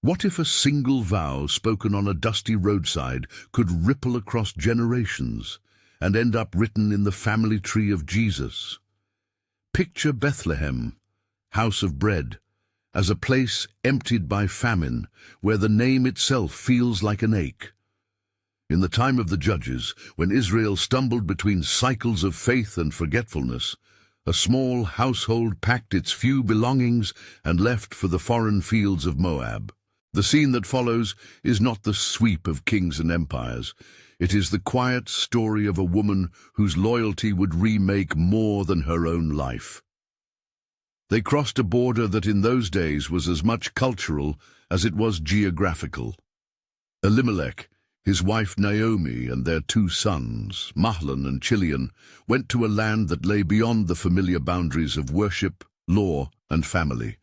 What if a single vow spoken on a dusty roadside could ripple across generations and end up written in the family tree of Jesus? Picture Bethlehem, house of bread, as a place emptied by famine, where the name itself feels like an ache. In the time of the Judges, when Israel stumbled between cycles of faith and forgetfulness, a small household packed its few belongings and left for the foreign fields of Moab. The scene that follows is not the sweep of kings and empires. It is the quiet story of a woman whose loyalty would remake more than her own life. They crossed a border that in those days was as much cultural as it was geographical. Elimelech, his wife Naomi, and their two sons, Mahlon and Chilion, went to a land that lay beyond the familiar boundaries of worship, law, and family.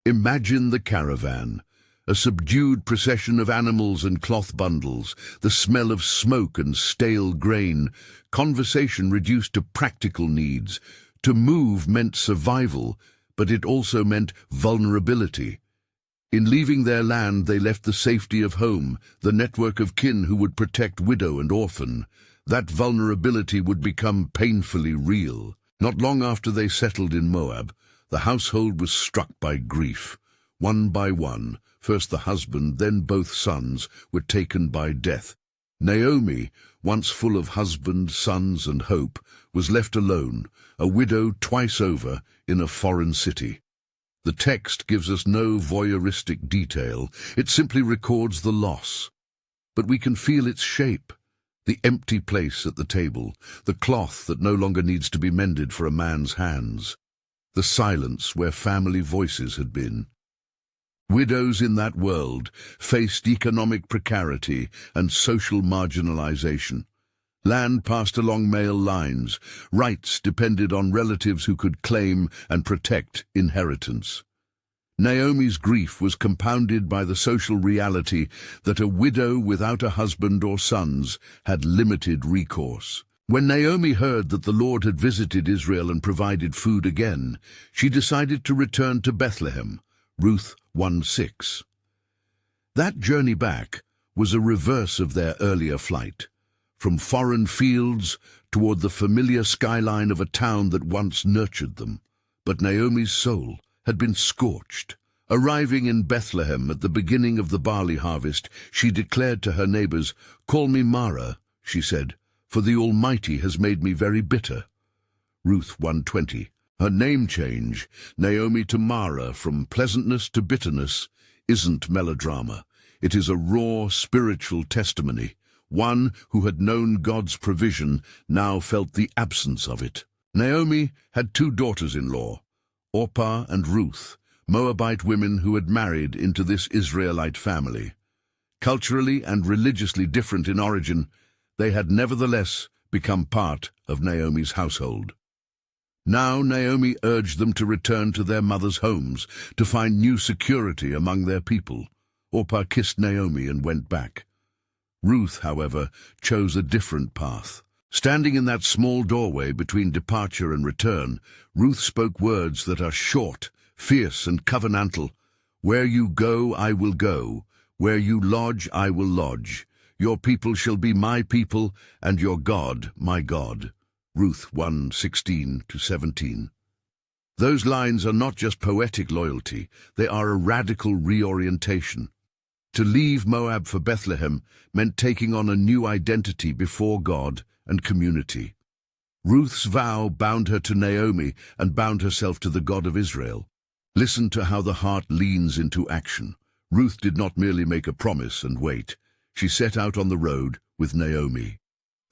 Imagine the caravan, a subdued procession of animals and cloth bundles, the smell of smoke and stale grain, conversation reduced to practical needs. To move meant survival, but it also meant vulnerability. In leaving their land, they left the safety of home, the network of kin who would protect widow and orphan. That vulnerability would become painfully real. Not long after they settled in Moab, the household was struck by grief. One by one, first the husband, then both sons, were taken by death. Naomi, once full of husband, sons, and hope, was left alone, a widow twice over, in a foreign city. The text gives us no voyeuristic detail, it simply records the loss. But we can feel its shape, the empty place at the table, the cloth that no longer needs to be mended for a man's hands, the silence where family voices had been. Widows in that world faced economic precarity and social marginalization. Land passed along male lines. Rights depended on relatives who could claim and protect inheritance. Naomi's grief was compounded by the social reality that a widow without a husband or sons had limited recourse. When Naomi heard that the Lord had visited Israel and provided food again, she decided to return to Bethlehem. Ruth 1:6. That journey back was a reverse of their earlier flight, from foreign fields toward the familiar skyline of a town that once nurtured them. But Naomi's soul had been scorched. Arriving in Bethlehem at the beginning of the barley harvest, she declared to her neighbors, "Call me Mara," she said, "for the Almighty has made me very bitter." Ruth 1:20. Her name change, Naomi to Mara, from pleasantness to bitterness, isn't melodrama. It is a raw spiritual testimony. One who had known God's provision now felt the absence of it. Naomi had two daughters-in-law, Orpah and Ruth, Moabite women who had married into this Israelite family. Culturally and religiously different in origin, they had nevertheless become part of Naomi's household. Now Naomi urged them to return to their mothers' homes, to find new security among their people. Orpah kissed Naomi and went back. Ruth, however, chose a different path. Standing in that small doorway between departure and return, Ruth spoke words that are short, fierce, and covenantal. "Where you go, I will go. Where you lodge, I will lodge. Your people shall be my people, and your God, my God." Ruth 1:16-17. Those lines are not just poetic loyalty, they are a radical reorientation. To leave Moab for Bethlehem meant taking on a new identity before God and community. Ruth's vow bound her to Naomi and bound herself to the God of Israel. Listen to how the heart leans into action. Ruth did not merely make a promise and wait. She set out on the road with Naomi.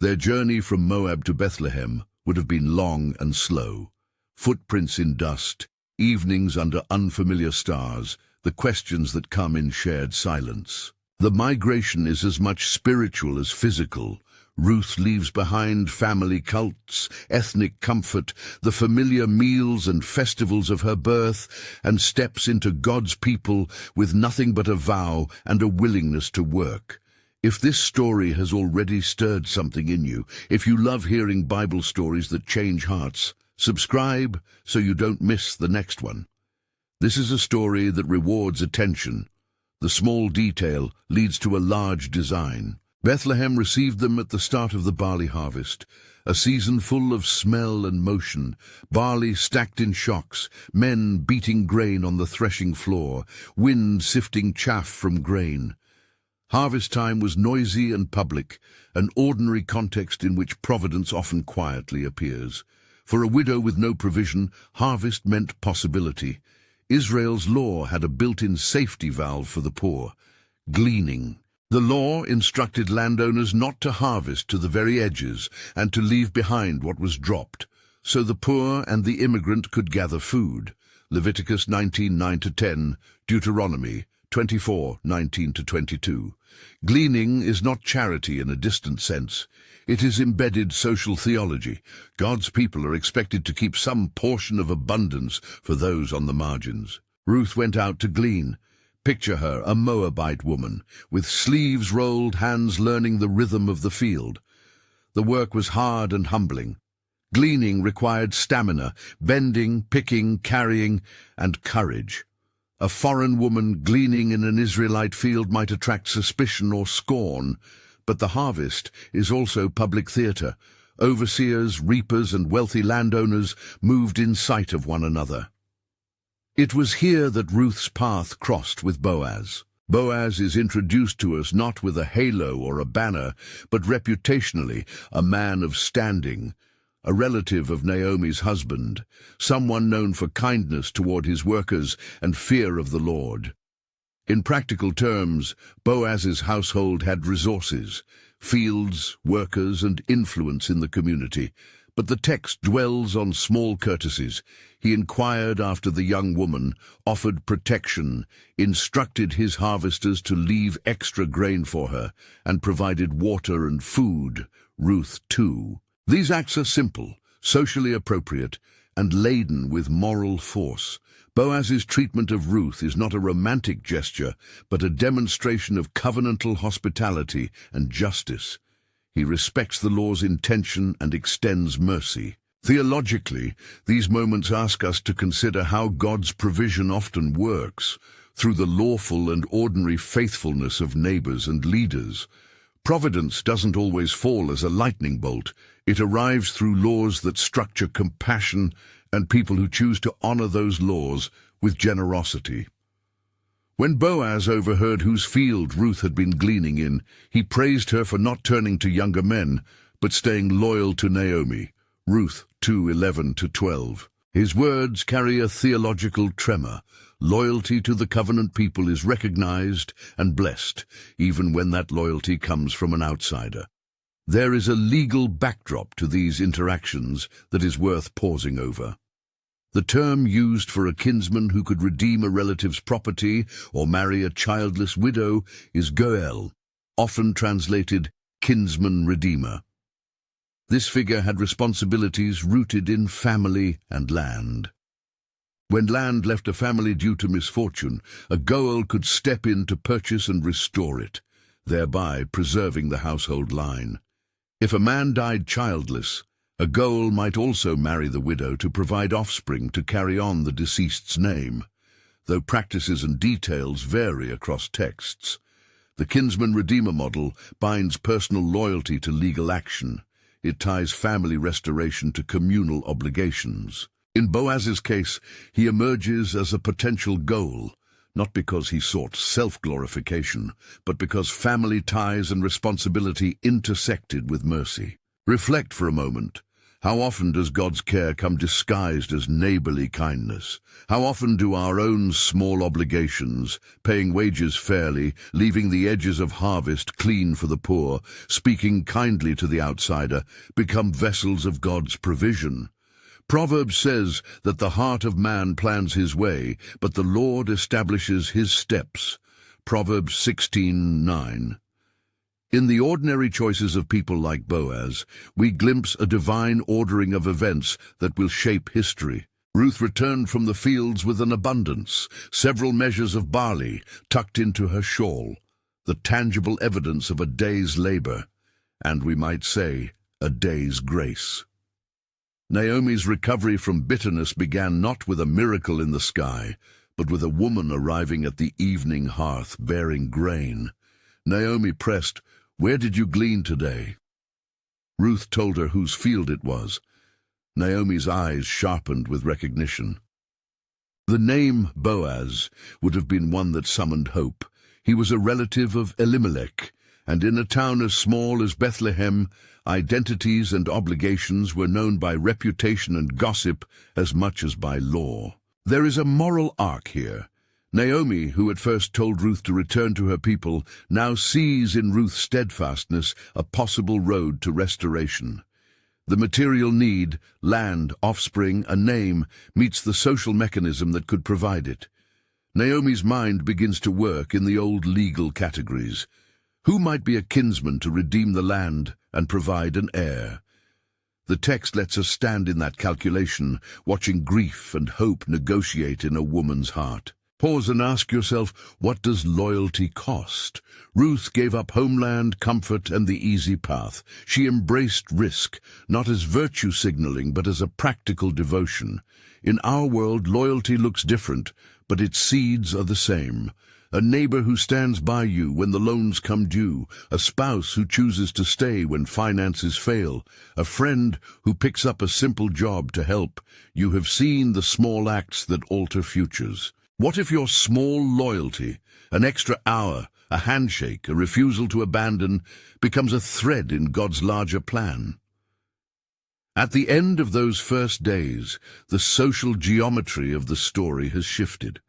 Their journey from Moab to Bethlehem would have been long and slow. Footprints in dust, evenings under unfamiliar stars, the questions that come in shared silence. The migration is as much spiritual as physical. Ruth leaves behind family cults, ethnic comfort, the familiar meals and festivals of her birth, and steps into God's people with nothing but a vow and a willingness to work. If this story has already stirred something in you, if you love hearing Bible stories that change hearts, subscribe so you don't miss the next one. This is a story that rewards attention, The small detail leads to a large design. Bethlehem received them at the start of the barley harvest, a season full of smell and motion, barley stacked in shocks, men beating grain on the threshing floor, wind sifting chaff from grain. Harvest time was noisy and public, an ordinary context in which providence often quietly appears. For a widow with no provision, harvest meant possibility. Israel's law had a built-in safety valve for the poor: gleaning. The law instructed landowners not to harvest to the very edges and to leave behind what was dropped, so the poor and the immigrant could gather food. Leviticus 19:9-10, Deuteronomy 24:19-22. Gleaning is not charity in a distant sense. It is embedded social theology. God's people are expected to keep some portion of abundance for those on the margins. Ruth went out to glean. Picture her, a Moabite woman, with sleeves rolled, hands learning the rhythm of the field. The work was hard and humbling. Gleaning required stamina, bending, picking, carrying, and courage. A foreign woman gleaning in an Israelite field might attract suspicion or scorn, but the harvest is also public theatre. Overseers, reapers, and wealthy landowners moved in sight of one another. It was here that Ruth's path crossed with Boaz. Boaz is introduced to us not with a halo or a banner, but reputationally a man of standing, a relative of Naomi's husband, someone known for kindness toward his workers and fear of the Lord. In practical terms, Boaz's household had resources, fields, workers, and influence in the community. But the text dwells on small courtesies. He inquired after the young woman, offered protection, instructed his harvesters to leave extra grain for her, and provided water and food. Ruth 2. These acts are simple, socially appropriate, and laden with moral force. Boaz's treatment of Ruth is not a romantic gesture, but a demonstration of covenantal hospitality and justice. He respects the law's intention and extends mercy. Theologically, these moments ask us to consider how God's provision often works, through the lawful and ordinary faithfulness of neighbors and leaders. Providence doesn't always fall as a lightning bolt. It arrives through laws that structure compassion and people who choose to honor those laws with generosity. When Boaz overheard whose field Ruth had been gleaning in, he praised her for not turning to younger men, but staying loyal to Naomi. Ruth 2:11-12. His words carry a theological tremor. Loyalty to the covenant people is recognized and blessed, even when that loyalty comes from an outsider. There is a legal backdrop to these interactions that is worth pausing over. The term used for a kinsman who could redeem a relative's property or marry a childless widow is goel, often translated kinsman-redeemer. This figure had responsibilities rooted in family and land. When land left a family due to misfortune, a goel could step in to purchase and restore it, thereby preserving the household line. If a man died childless, a goel might also marry the widow to provide offspring to carry on the deceased's name, though practices and details vary across texts. The kinsman-redeemer model binds personal loyalty to legal action. It ties family restoration to communal obligations. In Boaz's case, he emerges as a potential goel, not because he sought self-glorification, but because family ties and responsibility intersected with mercy. Reflect for a moment. How often does God's care come disguised as neighborly kindness? How often do our own small obligations, paying wages fairly, leaving the edges of harvest clean for the poor, speaking kindly to the outsider, become vessels of God's provision? Proverbs says that the heart of man plans his way, but the Lord establishes his steps. Proverbs 16:9. In the ordinary choices of people like Boaz, we glimpse a divine ordering of events that will shape history. Ruth returned from the fields with an abundance, several measures of barley tucked into her shawl, the tangible evidence of a day's labor, and we might say, a day's grace. Naomi's recovery from bitterness began not with a miracle in the sky, but with a woman arriving at the evening hearth bearing grain. Naomi pressed, "Where did you glean today?" Ruth told her whose field it was. Naomi's eyes sharpened with recognition. The name Boaz would have been one that summoned hope. He was a relative of Elimelech, and in a town as small as Bethlehem, identities and obligations were known by reputation and gossip as much as by law. There is a moral arc here. Naomi, who at first told Ruth to return to her people, now sees in Ruth's steadfastness a possible road to restoration. The material need, land, offspring, a name, meets the social mechanism that could provide it. Naomi's mind begins to work in the old legal categories. Who might be a kinsman to redeem the land and provide an heir? The text lets us stand in that calculation, watching grief and hope negotiate in a woman's heart. Pause and ask yourself, what does loyalty cost? Ruth gave up homeland, comfort, and the easy path. She embraced risk, not as virtue signaling, but as a practical devotion. In our world, loyalty looks different, but its seeds are the same. A neighbor who stands by you when the loans come due, a spouse who chooses to stay when finances fail, a friend who picks up a simple job to help. You have seen the small acts that alter futures. What if your small loyalty, an extra hour, a handshake, a refusal to abandon, becomes a thread in God's larger plan? At the end of those first days, the social geometry of the story has shifted.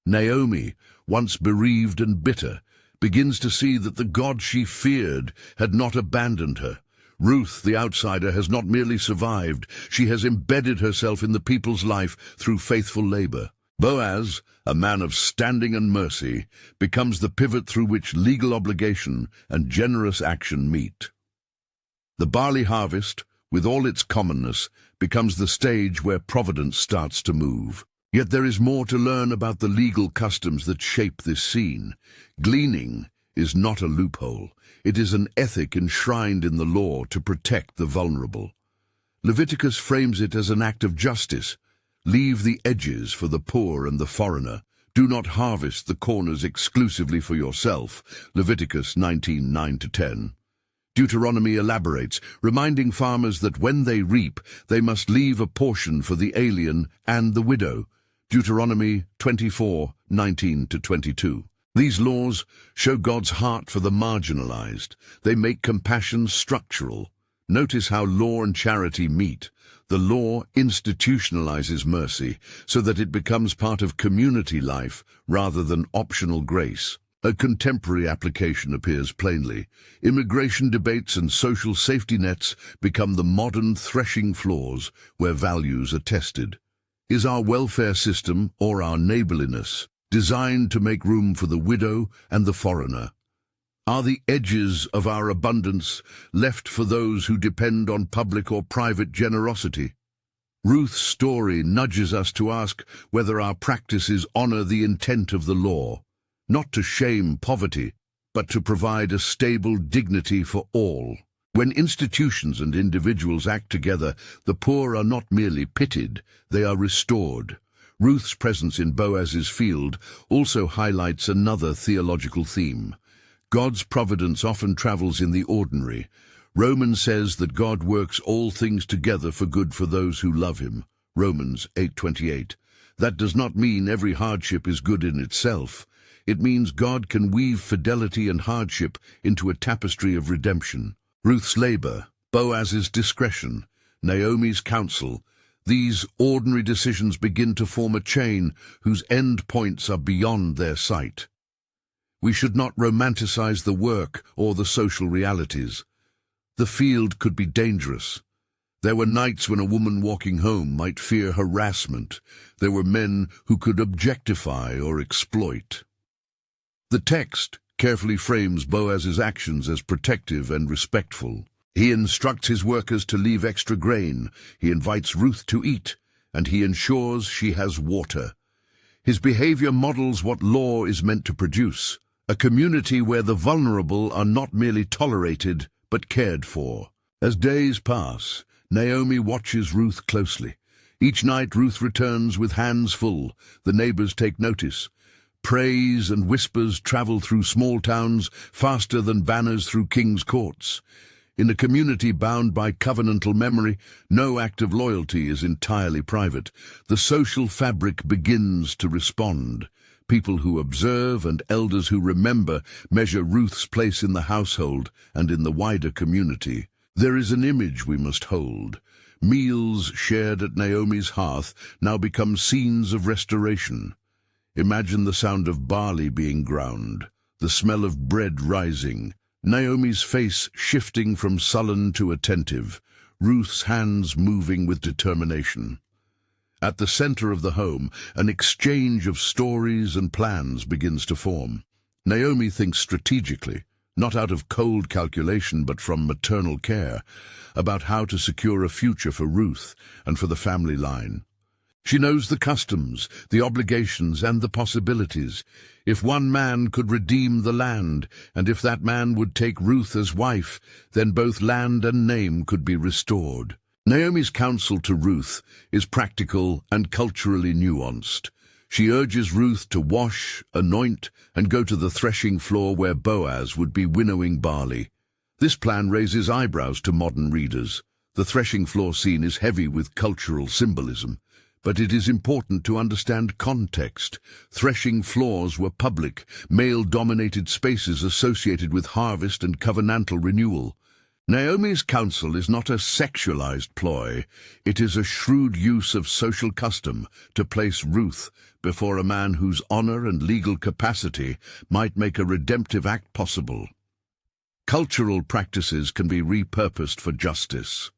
Naomi, once bereaved and bitter, begins to see that the God she feared had not abandoned her. Ruth, the outsider, has not merely survived, she has embedded herself in the people's life through faithful labor. Boaz, a man of standing and mercy, becomes the pivot through which legal obligation and generous action meet. The barley harvest, with all its commonness, becomes the stage where providence starts to move. Yet there is more to learn about the legal customs that shape this scene. Gleaning is not a loophole. It is an ethic enshrined in the law to protect the vulnerable. Leviticus frames it as an act of justice. Leave the edges for the poor and the foreigner. Do not harvest the corners exclusively for yourself. Leviticus 19:9-10. Deuteronomy elaborates, reminding farmers that when they reap, they must leave a portion for the alien and the widow. Deuteronomy 24:19-22. These laws show God's heart for the marginalized. They make compassion structural. Notice how law and charity meet. The law institutionalizes mercy so that it becomes part of community life rather than optional grace. A contemporary application appears plainly. Immigration debates and social safety nets become the modern threshing floors where values are tested. Is our welfare system, or our neighborliness, designed to make room for the widow and the foreigner? Are the edges of our abundance left for those who depend on public or private generosity? Ruth's story nudges us to ask whether our practices honor the intent of the law, not to shame poverty, but to provide a stable dignity for all. When institutions and individuals act together, the poor are not merely pitied, they are restored. Ruth's presence in Boaz's field also highlights another theological theme. God's providence often travels in the ordinary. Romans says that God works all things together for good for those who love him. Romans 8:28. That does not mean every hardship is good in itself. It means God can weave fidelity and hardship into a tapestry of redemption. Ruth's labor, Boaz's discretion, Naomi's counsel, these ordinary decisions begin to form a chain whose end points are beyond their sight. We should not romanticize the work or the social realities. The field could be dangerous. There were nights when a woman walking home might fear harassment. There were men who could objectify or exploit. The text carefully frames Boaz's actions as protective and respectful. He instructs his workers to leave extra grain, he invites Ruth to eat, and he ensures she has water. His behavior models what law is meant to produce, a community where the vulnerable are not merely tolerated, but cared for. As days pass, Naomi watches Ruth closely. Each night Ruth returns with hands full. The neighbors take notice. Praise and whispers travel through small towns faster than banners through kings' courts. In a community bound by covenantal memory, no act of loyalty is entirely private. The social fabric begins to respond. People who observe and elders who remember measure Ruth's place in the household and in the wider community. There is an image we must hold. Meals shared at Naomi's hearth now become scenes of restoration. Imagine the sound of barley being ground, the smell of bread rising, Naomi's face shifting from sullen to attentive, Ruth's hands moving with determination. At the center of the home, an exchange of stories and plans begins to form. Naomi thinks strategically, not out of cold calculation but from maternal care, about how to secure a future for Ruth and for the family line. She knows the customs, the obligations, and the possibilities. If one man could redeem the land, and if that man would take Ruth as wife, then both land and name could be restored. Naomi's counsel to Ruth is practical and culturally nuanced. She urges Ruth to wash, anoint, and go to the threshing floor where Boaz would be winnowing barley. This plan raises eyebrows to modern readers. The threshing floor scene is heavy with cultural symbolism. But it is important to understand context. Threshing floors were public, male-dominated spaces associated with harvest and covenantal renewal. Naomi's counsel is not a sexualized ploy. It is a shrewd use of social custom to place Ruth before a man whose honor and legal capacity might make a redemptive act possible. Cultural practices can be repurposed for justice.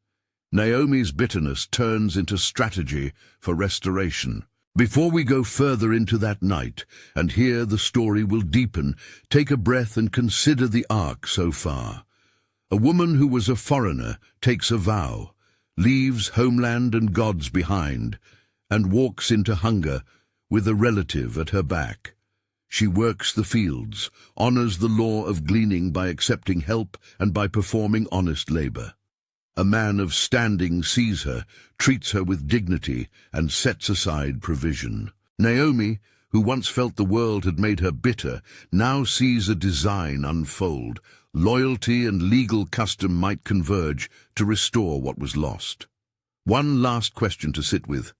Naomi's bitterness turns into strategy for restoration. Before we go further into that night, and here the story will deepen, take a breath and consider the arc so far. A woman who was a foreigner takes a vow, leaves homeland and gods behind, and walks into hunger with a relative at her back. She works the fields, honors the law of gleaning by accepting help and by performing honest labor. A man of standing sees her, treats her with dignity, and sets aside provision. Naomi, who once felt the world had made her bitter, now sees a design unfold. Loyalty and legal custom might converge to restore what was lost. One last question to sit with.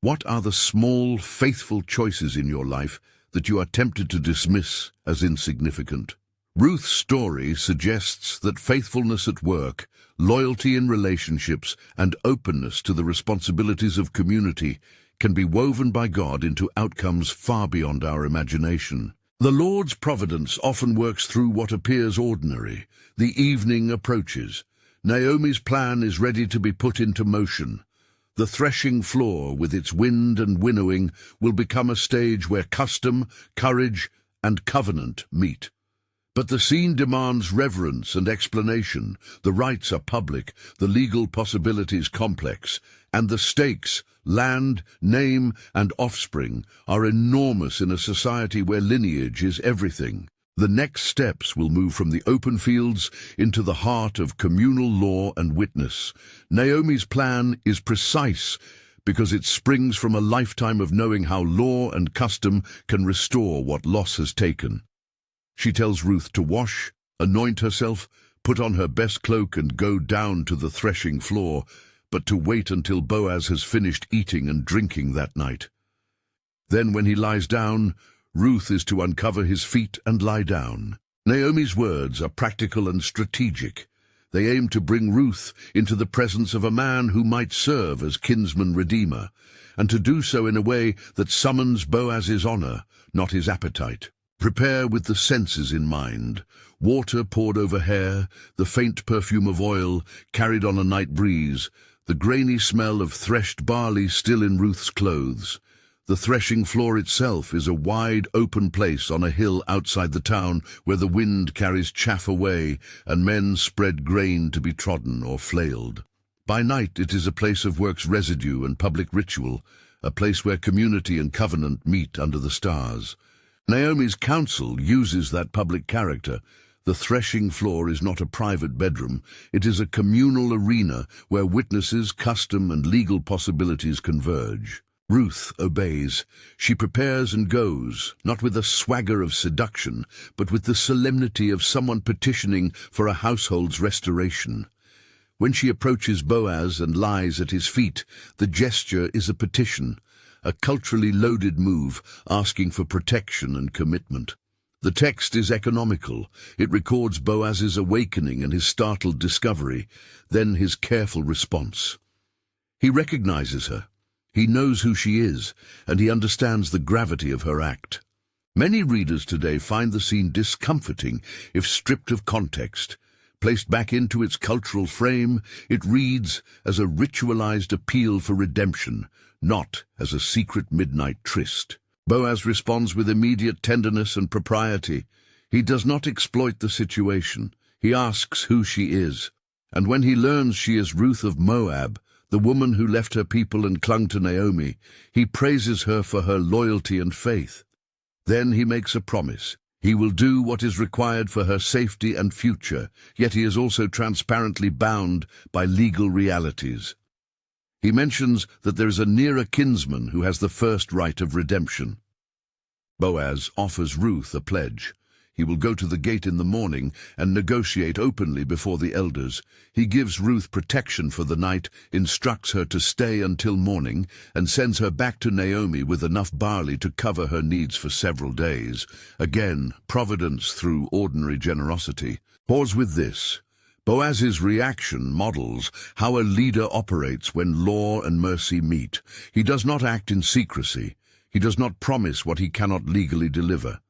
What are the small, faithful choices in your life that you are tempted to dismiss as insignificant? Ruth's story suggests that faithfulness at work, loyalty in relationships, and openness to the responsibilities of community can be woven by God into outcomes far beyond our imagination. The Lord's providence often works through what appears ordinary. The evening approaches. Naomi's plan is ready to be put into motion. The threshing floor, with its wind and winnowing, will become a stage where custom, courage, and covenant meet. But the scene demands reverence and explanation. The rites are public, the legal possibilities complex, and the stakes, land, name, and offspring, are enormous in a society where lineage is everything. The next steps will move from the open fields into the heart of communal law and witness. Naomi's plan is precise because it springs from a lifetime of knowing how law and custom can restore what loss has taken. She tells Ruth to wash, anoint herself, put on her best cloak and go down to the threshing floor, but to wait until Boaz has finished eating and drinking that night. Then when he lies down, Ruth is to uncover his feet and lie down. Naomi's words are practical and strategic. They aim to bring Ruth into the presence of a man who might serve as kinsman redeemer, and to do so in a way that summons Boaz's honor, not his appetite. Prepare with the senses in mind. Water poured over hair, the faint perfume of oil carried on a night breeze, the grainy smell of threshed barley still in Ruth's clothes. The threshing floor itself is a wide, open place on a hill outside the town where the wind carries chaff away and men spread grain to be trodden or flailed. By night it is a place of work's residue and public ritual, a place where community and covenant meet under the stars. Naomi's counsel uses that public character. The threshing floor is not a private bedroom, it is a communal arena where witnesses, custom, and legal possibilities converge. Ruth obeys. She prepares and goes, not with a swagger of seduction, but with the solemnity of someone petitioning for a household's restoration. When she approaches Boaz and lies at his feet, the gesture is a petition, a culturally loaded move asking for protection and commitment. The text is economical. It records Boaz's awakening and his startled discovery, then his careful response. He recognizes her. He knows who she is, and he understands the gravity of her act. Many readers today find the scene discomforting if stripped of context. Placed back into its cultural frame, it reads as a ritualized appeal for redemption, not as a secret midnight tryst. Boaz responds with immediate tenderness and propriety. He does not exploit the situation. He asks who she is. And when he learns she is Ruth of Moab, the woman who left her people and clung to Naomi, he praises her for her loyalty and faith. Then he makes a promise. He will do what is required for her safety and future, yet he is also transparently bound by legal realities. He mentions that there is a nearer kinsman who has the first right of redemption. Boaz offers Ruth a pledge. He will go to the gate in the morning and negotiate openly before the elders. He gives Ruth protection for the night, instructs her to stay until morning, and sends her back to Naomi with enough barley to cover her needs for several days. Again, providence through ordinary generosity. Pause with this. Boaz's reaction models how a leader operates when law and mercy meet. He does not act in secrecy. He does not promise what he cannot legally deliver.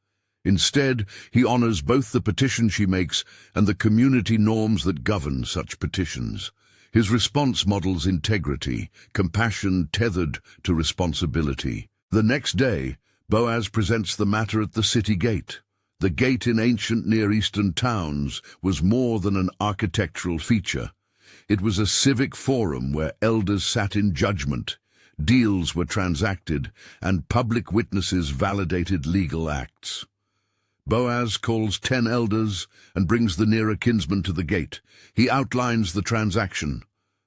Instead, he honors both the petition she makes and the community norms that govern such petitions. His response models integrity, compassion tethered to responsibility. The next day, Boaz presents the matter at the city gate. The gate in ancient Near Eastern towns was more than an architectural feature. It was a civic forum where elders sat in judgment, deals were transacted, and public witnesses validated legal acts. Boaz calls 10 elders and brings the nearer kinsman to the gate. He outlines the transaction.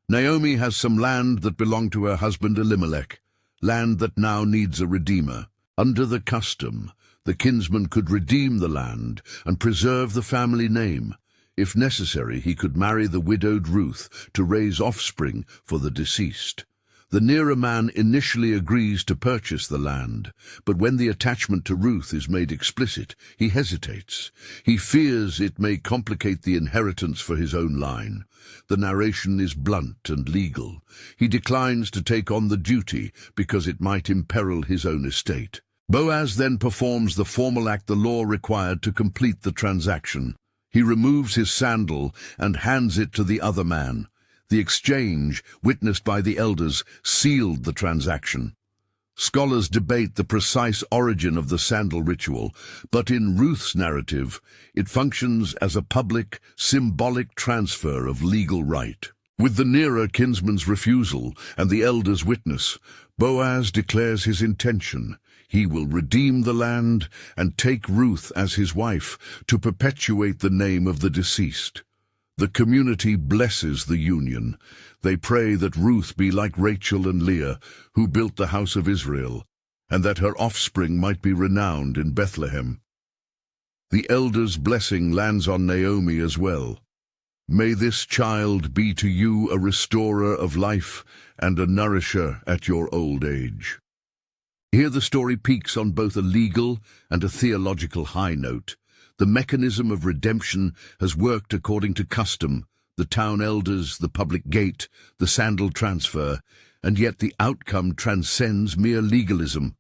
Naomi has some land that belonged to her husband Elimelech, land that now needs a redeemer. Under the custom, the kinsman could redeem the land and preserve the family name. If necessary, he could marry the widowed Ruth to raise offspring for the deceased. The nearer man initially agrees to purchase the land, but when the attachment to Ruth is made explicit, he hesitates. He fears it may complicate the inheritance for his own line. The narration is blunt and legal. He declines to take on the duty because it might imperil his own estate. Boaz then performs the formal act the law required to complete the transaction. He removes his sandal and hands it to the other man. The exchange, witnessed by the elders, sealed the transaction. Scholars debate the precise origin of the sandal ritual, but in Ruth's narrative, it functions as a public, symbolic transfer of legal right. With the nearer kinsman's refusal and the elder's witness, Boaz declares his intention. He will redeem the land and take Ruth as his wife to perpetuate the name of the deceased. The community blesses the union. They pray that Ruth be like Rachel and Leah, who built the house of Israel, and that her offspring might be renowned in Bethlehem. The elder's blessing lands on Naomi as well. May this child be to you a restorer of life and a nourisher at your old age. Here the story peaks on both a legal and a theological high note. The mechanism of redemption has worked according to custom, the town elders, the public gate, the sandal transfer, and yet the outcome transcends mere legalism.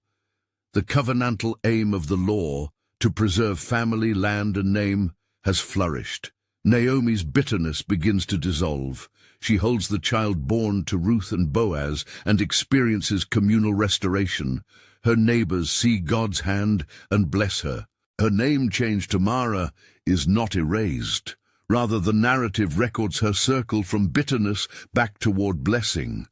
The covenantal aim of the law, to preserve family, land, and name, has flourished. Naomi's bitterness begins to dissolve. She holds the child born to Ruth and Boaz and experiences communal restoration. Her neighbors see God's hand and bless her. Her name change to Mara is not erased. Rather, the narrative records her circle from bitterness back toward blessing.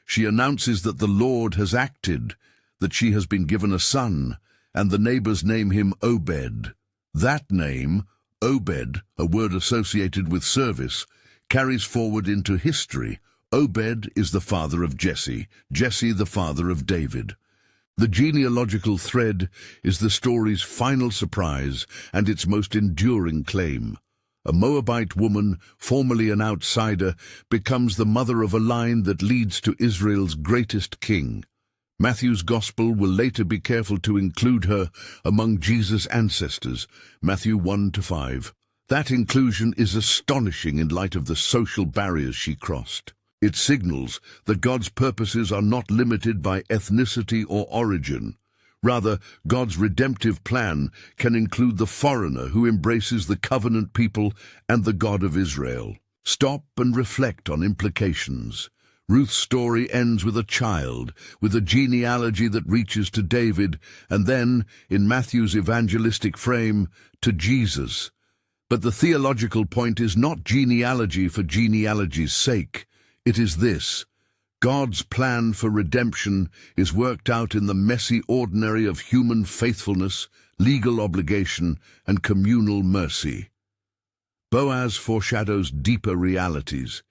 She announces that the Lord has acted, that she has been given a son, and the neighbors name him Obed. That name, Obed, a word associated with service, carries forward into history. Obed is the father of Jesse, Jesse the father of David. The genealogical thread is the story's final surprise and its most enduring claim. A Moabite woman, formerly an outsider, becomes the mother of a line that leads to Israel's greatest king. Matthew's Gospel will later be careful to include her among Jesus' ancestors, Matthew 1-5. That inclusion is astonishing in light of the social barriers she crossed. It signals that God's purposes are not limited by ethnicity or origin. Rather, God's redemptive plan can include the foreigner who embraces the covenant people and the God of Israel. Stop and reflect on implications. Ruth's story ends with a child, with a genealogy that reaches to David, and then, in Matthew's evangelistic frame, to Jesus. But the theological point is not genealogy for genealogy's sake. It is this: God's plan for redemption is worked out in the messy ordinary of human faithfulness, legal obligation, and communal mercy. Boaz foreshadows deeper realities.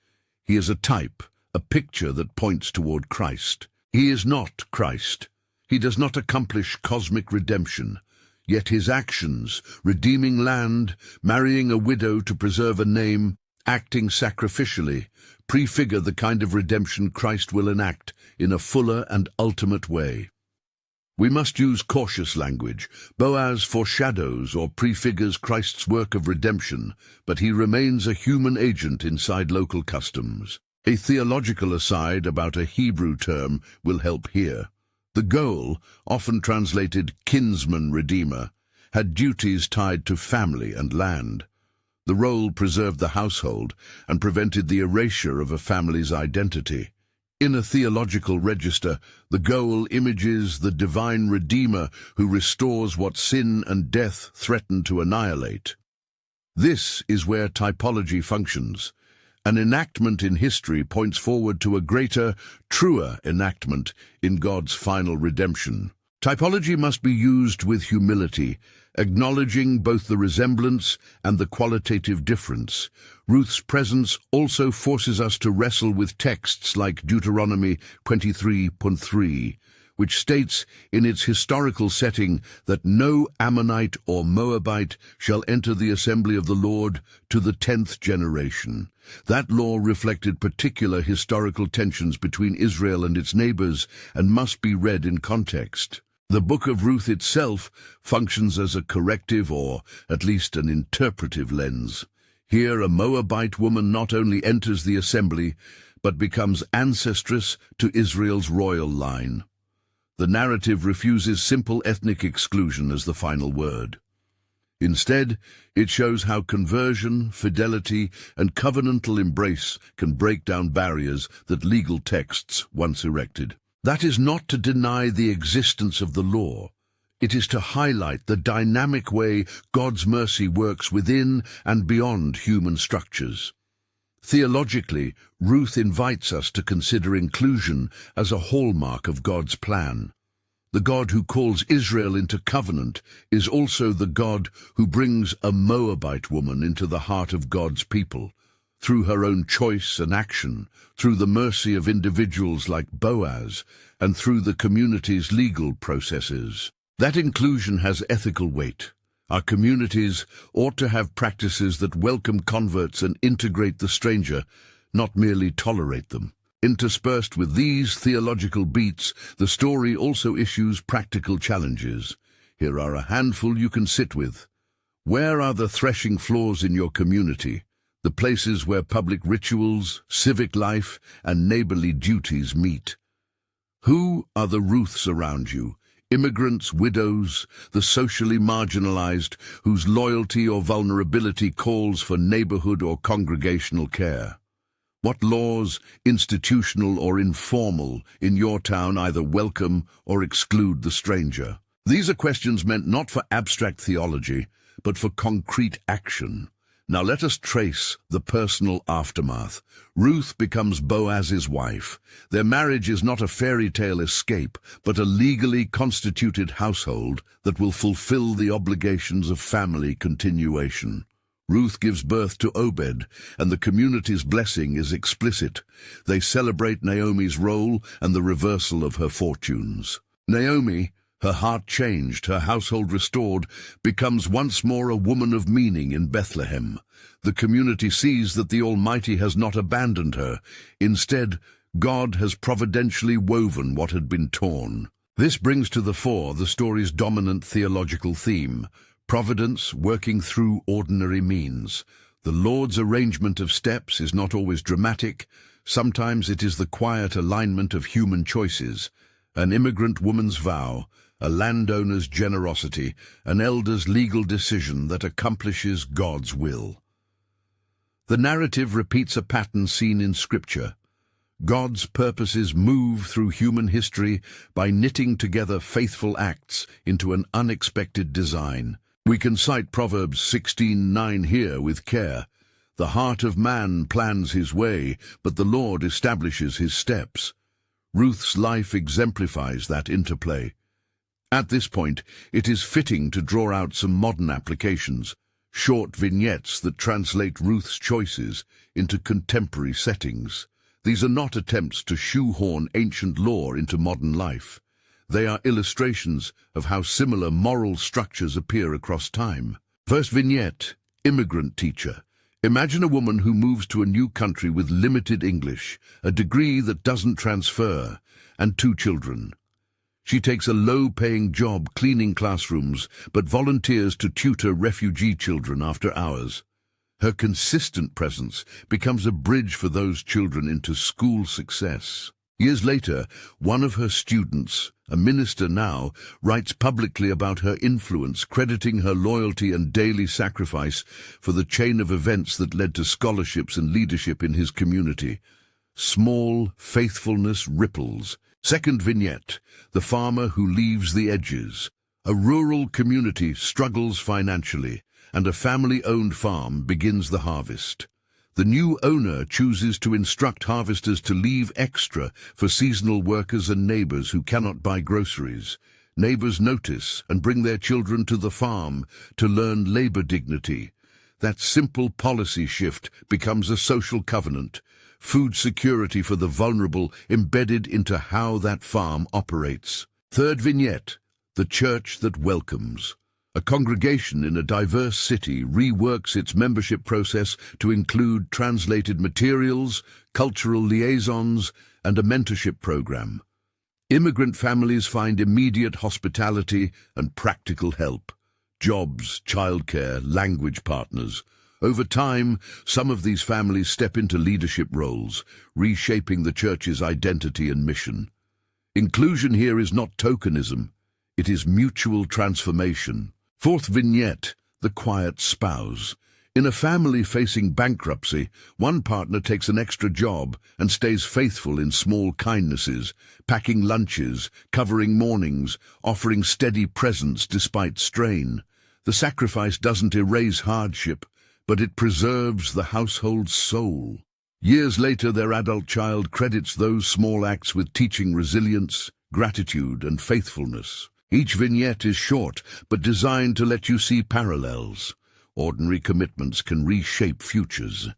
He is a type, a picture that points toward Christ. He is not Christ. He does not accomplish cosmic redemption. Yet his actions, redeeming land, marrying a widow to preserve a name, acting sacrificially, prefigure the kind of redemption Christ will enact in a fuller and ultimate way. We must use cautious language. Boaz foreshadows or prefigures Christ's work of redemption, but he remains a human agent inside local customs. A theological aside about a Hebrew term will help here. The goal, often translated kinsman redeemer, had duties tied to family and land. The role preserved the household and prevented the erasure of a family's identity. In a theological register, the goal images the divine Redeemer who restores what sin and death threaten to annihilate. This is where typology functions. An enactment in history points forward to a greater, truer enactment in God's final redemption. Typology must be used with humility, acknowledging both the resemblance and the qualitative difference. Ruth's presence also forces us to wrestle with texts like Deuteronomy 23:3, which states in its historical setting that no Ammonite or Moabite shall enter the assembly of the Lord to the 10th generation. That law reflected particular historical tensions between Israel and its neighbors and must be read in context. The book of Ruth itself functions as a corrective or at least an interpretive lens. Here a Moabite woman not only enters the assembly, but becomes ancestress to Israel's royal line. The narrative refuses simple ethnic exclusion as the final word. Instead, it shows how conversion, fidelity, and covenantal embrace can break down barriers that legal texts once erected. That is not to deny the existence of the law. It is to highlight the dynamic way God's mercy works within and beyond human structures. Theologically, Ruth invites us to consider inclusion as a hallmark of God's plan. The God who calls Israel into covenant is also the God who brings a Moabite woman into the heart of God's people, through her own choice and action, through the mercy of individuals like Boaz, and through the community's legal processes. That inclusion has ethical weight. Our communities ought to have practices that welcome converts and integrate the stranger, not merely tolerate them. Interspersed with these theological beats, the story also issues practical challenges. Here are a handful you can sit with. Where are the threshing floors in your community? The places where public rituals, civic life, and neighborly duties meet. Who are the Ruths around you? Immigrants, widows, the socially marginalized, whose loyalty or vulnerability calls for neighborhood or congregational care. What laws, institutional or informal, in your town either welcome or exclude the stranger? These are questions meant not for abstract theology, but for concrete action. Now let us trace the personal aftermath. Ruth becomes Boaz's wife. Their marriage is not a fairy tale escape, but a legally constituted household that will fulfill the obligations of family continuation. Ruth gives birth to Obed, and the community's blessing is explicit. They celebrate Naomi's role and the reversal of her fortunes. Naomi, her heart changed, her household restored, becomes once more a woman of meaning in Bethlehem. The community sees that the Almighty has not abandoned her. Instead, God has providentially woven what had been torn. This brings to the fore the story's dominant theological theme: providence working through ordinary means. The Lord's arrangement of steps is not always dramatic. Sometimes it is the quiet alignment of human choices. An immigrant woman's vow, a landowner's generosity, an elder's legal decision that accomplishes God's will. The narrative repeats a pattern seen in Scripture. God's purposes move through human history by knitting together faithful acts into an unexpected design. We can cite Proverbs 16:9 here with care. The heart of man plans his way, but the Lord establishes his steps. Ruth's life exemplifies that interplay. At this point, it is fitting to draw out some modern applications, short vignettes that translate Ruth's choices into contemporary settings. These are not attempts to shoehorn ancient lore into modern life. They are illustrations of how similar moral structures appear across time. First vignette, immigrant teacher. Imagine a woman who moves to a new country with limited English, a degree that doesn't transfer, and 2 children. She takes a low-paying job cleaning classrooms, but volunteers to tutor refugee children after hours. Her consistent presence becomes a bridge for those children into school success. Years later, one of her students, a minister now, writes publicly about her influence, crediting her loyalty and daily sacrifice for the chain of events that led to scholarships and leadership in his community. Small faithfulness ripples. Second vignette, the farmer who leaves the edges. A rural community struggles financially, and a family-owned farm begins the harvest. The new owner chooses to instruct harvesters to leave extra for seasonal workers and neighbors who cannot buy groceries. Neighbors notice and bring their children to the farm to learn labor dignity. That simple policy shift becomes a social covenant, food security for the vulnerable embedded into how that farm operates. Third vignette, the church that welcomes. A congregation in a diverse city reworks its membership process to include translated materials, cultural liaisons, and a mentorship program. Immigrant families find immediate hospitality and practical help. Jobs, childcare, language partners. Over time, some of these families step into leadership roles, reshaping the church's identity and mission. Inclusion here is not tokenism, it is mutual transformation. Fourth vignette, the quiet spouse. In a family facing bankruptcy, one partner takes an extra job and stays faithful in small kindnesses, packing lunches, covering mornings, offering steady presence despite strain. The sacrifice doesn't erase hardship, but it preserves the household's soul. Years later, their adult child credits those small acts with teaching resilience, gratitude, and faithfulness. Each vignette is short, but designed to let you see parallels. Ordinary commitments can reshape futures.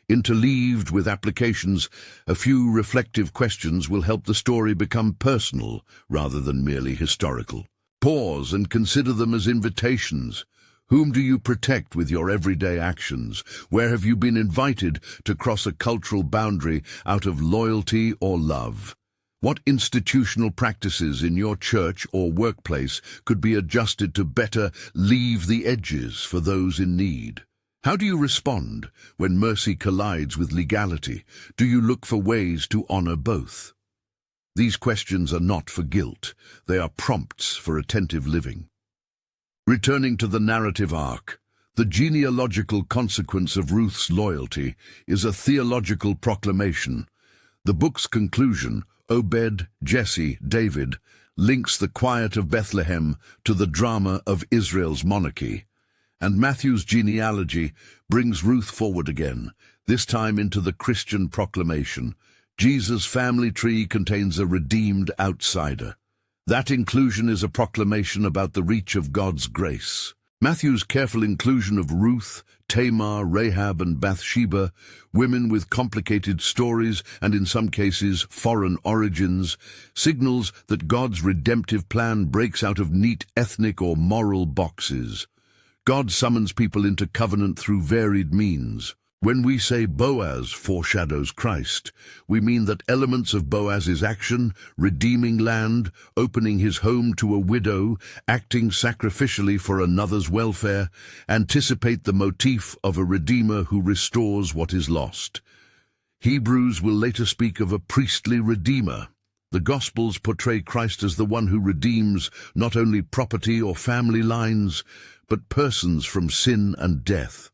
Interleaved with applications, a few reflective questions will help the story become personal rather than merely historical. Pause and consider them as invitations. Whom do you protect with your everyday actions? Where have you been invited to cross a cultural boundary out of loyalty or love? What institutional practices in your church or workplace could be adjusted to better leave the edges for those in need? How do you respond when mercy collides with legality? Do you look for ways to honor both? These questions are not for guilt. They are prompts for attentive living. Returning to the narrative arc, the genealogical consequence of Ruth's loyalty is a theological proclamation. The book's conclusion, Obed, Jesse, David, links the quiet of Bethlehem to the drama of Israel's monarchy. And Matthew's genealogy brings Ruth forward again, this time into the Christian proclamation. Jesus' family tree contains a redeemed outsider. That inclusion is a proclamation about the reach of God's grace. Matthew's careful inclusion of Ruth, Tamar, Rahab, and Bathsheba, women with complicated stories and in some cases foreign origins, signals that God's redemptive plan breaks out of neat ethnic or moral boxes. God summons people into covenant through varied means. When we say Boaz foreshadows Christ, we mean that elements of Boaz's action, redeeming land, opening his home to a widow, acting sacrificially for another's welfare, anticipate the motif of a redeemer who restores what is lost. Hebrews will later speak of a priestly redeemer. The Gospels portray Christ as the one who redeems not only property or family lines, but persons from sin and death.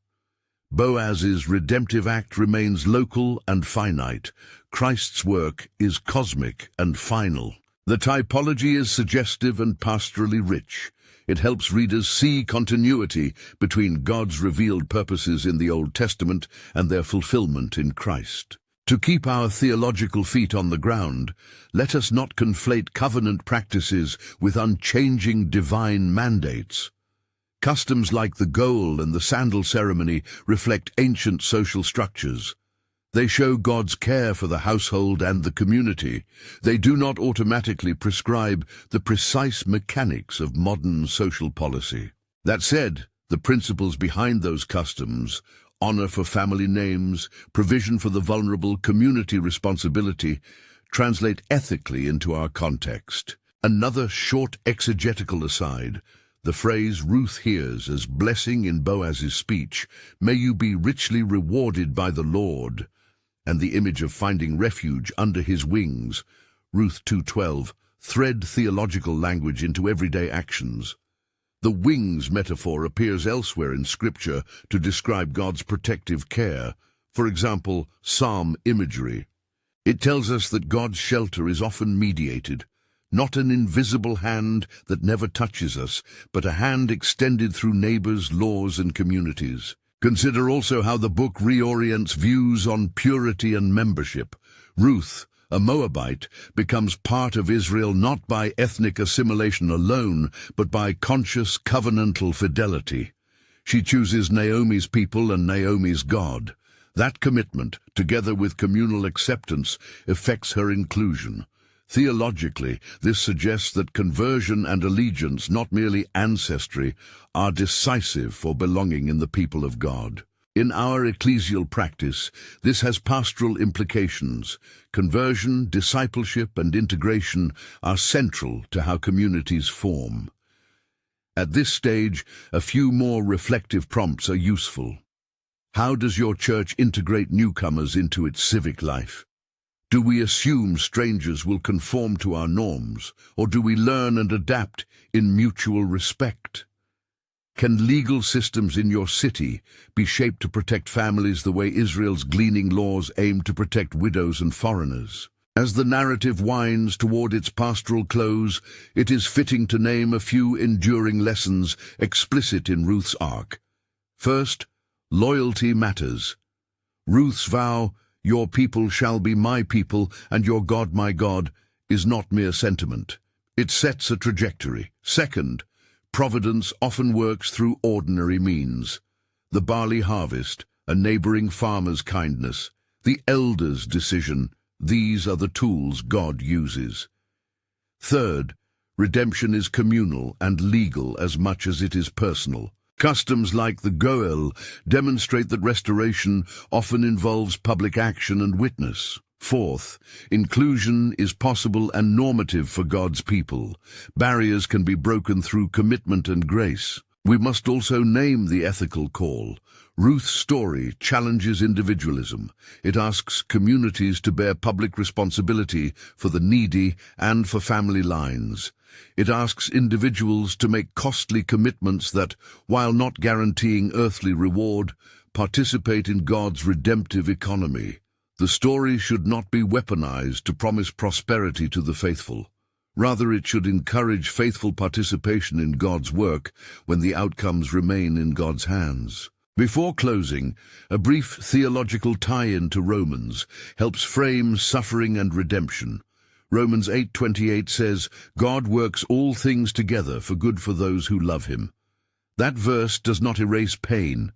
Boaz's redemptive act remains local and finite. Christ's work is cosmic and final. The typology is suggestive and pastorally rich. It helps readers see continuity between God's revealed purposes in the Old Testament and their fulfillment in Christ. To keep our theological feet on the ground, let us not conflate covenant practices with unchanging divine mandates. Customs like the goal and the sandal ceremony reflect ancient social structures. They show God's care for the household and the community. They do not automatically prescribe the precise mechanics of modern social policy. That said, the principles behind those customs, honor for family names, provision for the vulnerable, community responsibility, translate ethically into our context. Another short exegetical aside: the phrase Ruth hears as blessing in Boaz's speech, "May you be richly rewarded by the Lord," and the image of finding refuge under his wings, Ruth 2:12, thread theological language into everyday actions. The wings metaphor appears elsewhere in Scripture to describe God's protective care, for example, psalm imagery. It tells us that God's shelter is often mediated, not an invisible hand that never touches us, but a hand extended through neighbors, laws, and communities. Consider also how the book reorients views on purity and membership. Ruth, a Moabite, becomes part of Israel not by ethnic assimilation alone, but by conscious covenantal fidelity. She chooses Naomi's people and Naomi's God. That commitment, together with communal acceptance, effects her inclusion. Theologically, this suggests that conversion and allegiance, not merely ancestry, are decisive for belonging in the people of God. In our ecclesial practice, this has pastoral implications. Conversion, discipleship, and integration are central to how communities form. At this stage, a few more reflective prompts are useful. How does your church integrate newcomers into its civic life? Do we assume strangers will conform to our norms, or do we learn and adapt in mutual respect? Can legal systems in your city be shaped to protect families the way Israel's gleaning laws aim to protect widows and foreigners? As the narrative winds toward its pastoral close, it is fitting to name a few enduring lessons explicit in Ruth's arc. First, loyalty matters. Ruth's vow, "Your people shall be my people, and your God my God," is not mere sentiment. It sets a trajectory. Second, providence often works through ordinary means. The barley harvest, a neighboring farmer's kindness, the elder's decision, these are the tools God uses. Third, redemption is communal and legal as much as it is personal. Customs like the Goel demonstrate that restoration often involves public action and witness. Fourth, inclusion is possible and normative for God's people. Barriers can be broken through commitment and grace. We must also name the ethical call. Ruth's story challenges individualism. It asks communities to bear public responsibility for the needy and for family lines. It asks individuals to make costly commitments that, while not guaranteeing earthly reward, participate in God's redemptive economy. The story should not be weaponized to promise prosperity to the faithful. Rather, it should encourage faithful participation in God's work when the outcomes remain in God's hands. Before closing, a brief theological tie-in to Romans helps frame suffering and redemption. Romans 8:28 says, "God works all things together for good for those who love him." That verse does not erase pain.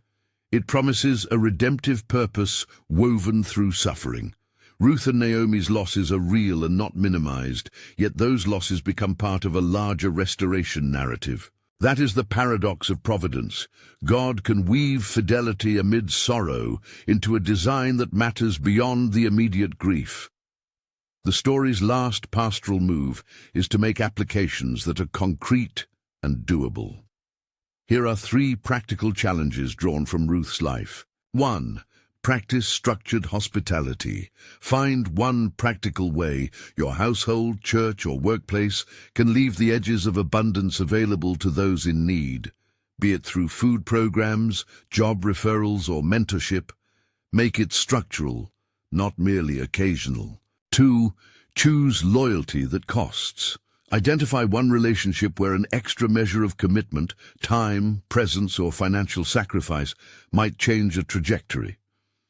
It promises a redemptive purpose woven through suffering. Ruth and Naomi's losses are real and not minimized, yet those losses become part of a larger restoration narrative. That is the paradox of providence. God can weave fidelity amid sorrow into a design that matters beyond the immediate grief. The story's last pastoral move is to make applications that are concrete and doable. Here are 3 practical challenges drawn from Ruth's life. 1. Practice structured hospitality. Find one practical way your household, church, or workplace can leave the edges of abundance available to those in need. Be it through food programs, job referrals, or mentorship, make it structural, not merely occasional. 2. Choose loyalty that costs. Identify one relationship where an extra measure of commitment, time, presence, or financial sacrifice might change a trajectory.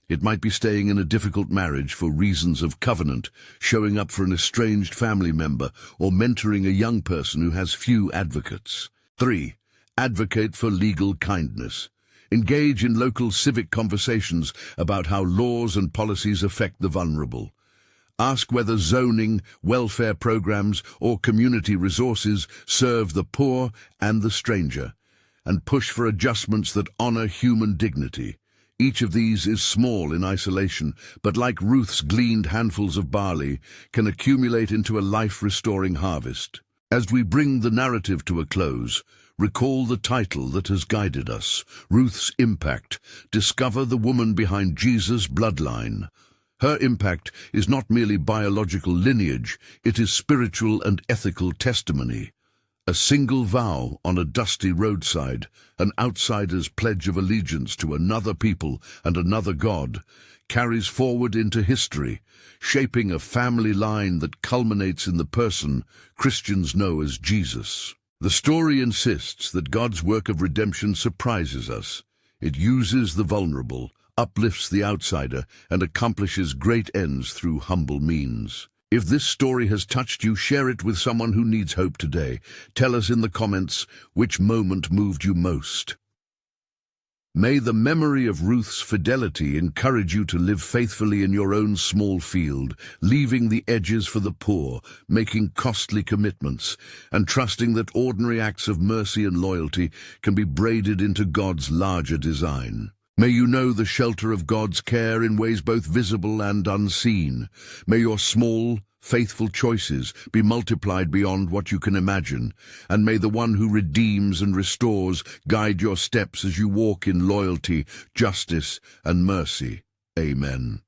It might be staying in a difficult marriage for reasons of covenant, showing up for an estranged family member, or mentoring a young person who has few advocates. 3. Advocate for legal kindness. Engage in local civic conversations about how laws and policies affect the vulnerable. Ask whether zoning, welfare programs, or community resources serve the poor and the stranger, and push for adjustments that honor human dignity. Each of these is small in isolation, but like Ruth's gleaned handfuls of barley, can accumulate into a life-restoring harvest. As we bring the narrative to a close, recall the title that has guided us, Ruth's Impact. Discover the woman behind Jesus' bloodline. Her impact is not merely biological lineage, it is spiritual and ethical testimony. A single vow on a dusty roadside, an outsider's pledge of allegiance to another people and another God, carries forward into history, shaping a family line that culminates in the person Christians know as Jesus. The story insists that God's work of redemption surprises us. It uses the vulnerable, uplifts the outsider, and accomplishes great ends through humble means. If this story has touched you, share it with someone who needs hope today. Tell us in the comments which moment moved you most. May the memory of Ruth's fidelity encourage you to live faithfully in your own small field, leaving the edges for the poor, making costly commitments, and trusting that ordinary acts of mercy and loyalty can be braided into God's larger design. May you know the shelter of God's care in ways both visible and unseen. May your small, faithful choices be multiplied beyond what you can imagine, and may the one who redeems and restores guide your steps as you walk in loyalty, justice, and mercy. Amen.